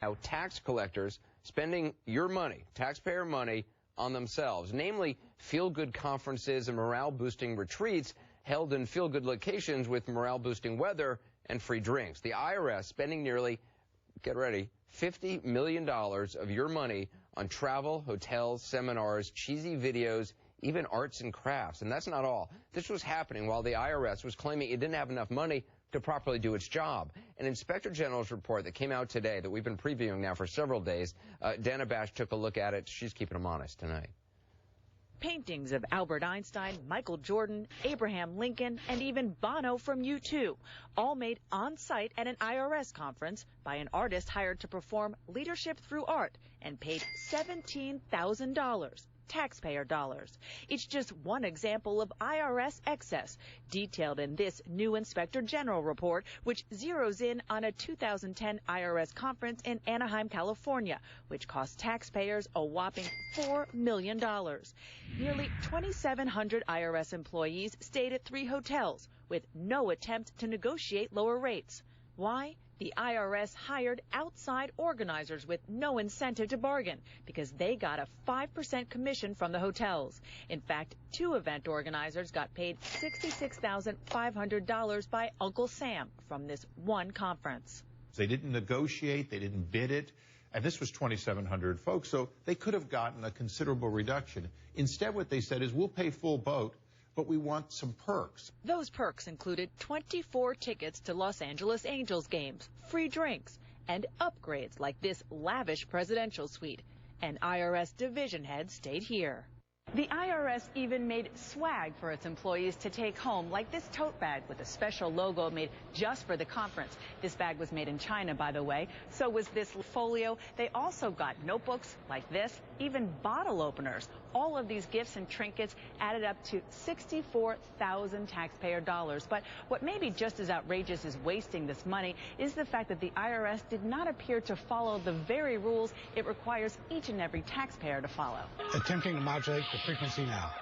How tax collectors spending your money, taxpayer money, on themselves, namely feel-good conferences and morale-boosting retreats held in feel-good locations with morale-boosting weather and free drinks. The IRS spending nearly, get ready, $50 million of your money on travel, hotels, seminars, cheesy videos, even arts and crafts. And that's not all. This was happening while the IRS was claiming it didn't have enough money to properly do its job. An Inspector General's report that came out today that we've been previewing now for several days, Dana Bash took a look at it. She's keeping them honest tonight. Paintings of Albert Einstein, Michael Jordan, Abraham Lincoln, and even Bono from U2, all made on site at an IRS conference by an artist hired to perform leadership through art and paid $17,000. Taxpayer dollars. It's just one example of IRS excess, detailed in this new Inspector General report, which zeroes in on a 2010 IRS conference in Anaheim, California, which cost taxpayers a whopping $4 million. Nearly 2,700 IRS employees stayed at 3 hotels with no attempt to negotiate lower rates. Why? The IRS hired outside organizers with no incentive to bargain because they got a 5% commission from the hotels. In fact, 2 event organizers got paid $66,500 by Uncle Sam from this one conference. They didn't negotiate, they didn't bid it, and this was 2,700 folks, so they could have gotten a considerable reduction. Instead, what they said is, we'll pay full boat, but we want some perks. Those perks included 24 tickets to Los Angeles Angels games, free drinks, and upgrades like this lavish presidential suite. An IRS division head stayed here. The IRS even made swag for its employees to take home, like this tote bag with a special logo made just for the conference. This bag was made in China, by the way. So was this folio. They also got notebooks like this, even bottle openers. All of these gifts and trinkets added up to $64,000 taxpayer dollars. But what may be just as outrageous as wasting this money is the fact that the IRS did not appear to follow the very rules it requires each and every taxpayer to follow. Attempting to modulate the frequency now.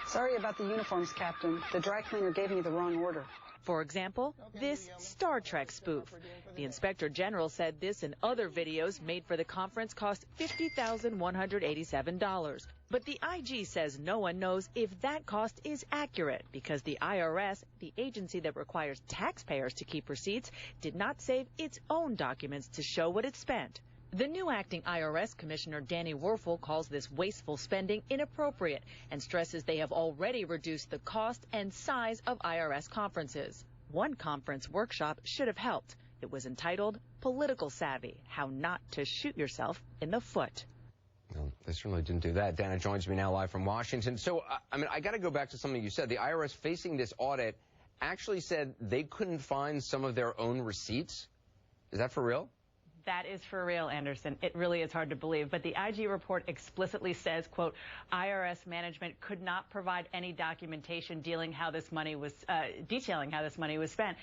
Sorry about the uniforms, Captain. The dry cleaner gave me the wrong order. For example, this Star Trek spoof. The Inspector General said this and other videos made for the conference cost $50,187. But the IG says no one knows if that cost is accurate because the IRS, the agency that requires taxpayers to keep receipts, did not save its own documents to show what it spent. The new acting IRS Commissioner Danny Werfel calls this wasteful spending inappropriate and stresses they have already reduced the cost and size of IRS conferences. One conference workshop should have helped. It was entitled Political Savvy, How Not to Shoot Yourself in the Foot. Well, they certainly didn't do that. Dana joins me now live from Washington. So, I got to go back to something you said. The IRS facing this audit actually said they couldn't find some of their own receipts. Is that for real? That is for real, Anderson. It really is hard to believe. But the IG report explicitly says, quote, IRS management could not provide any documentation detailing how this money was spent.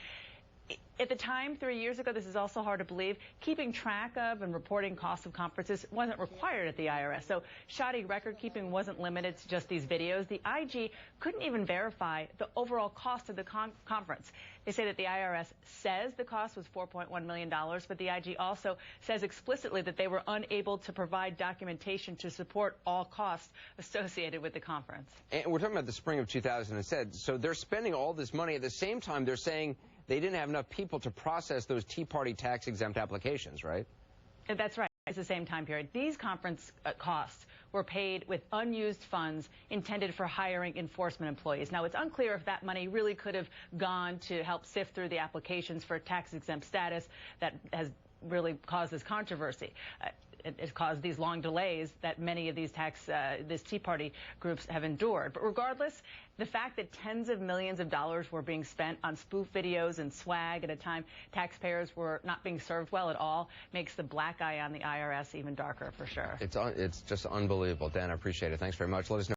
At the time, 3 years ago, this is also hard to believe, keeping track of and reporting costs of conferences wasn't required at the IRS. So shoddy record keeping wasn't limited to just these videos. The IG couldn't even verify the overall cost of the conference. They say that the IRS says the cost was $4.1 million, but the IG also says explicitly that they were unable to provide documentation to support all costs associated with the conference. And we're talking about the spring of 2007. So they're spending all this money. At the same time, they're saying they didn't have enough people to process those Tea Party tax-exempt applications, right? That's right. It's the same time period. These conference costs were paid with unused funds intended for hiring enforcement employees. Now, it's unclear if that money really could have gone to help sift through the applications for tax-exempt status that has really caused this controversy. It caused these long delays that many of these Tea Party groups have endured. But regardless, the fact that tens of millions of dollars were being spent on spoof videos and swag at a time taxpayers were not being served well at all makes the black eye on the IRS even darker for sure. It's just unbelievable. Dan, I appreciate it. Thanks very much. Let us know.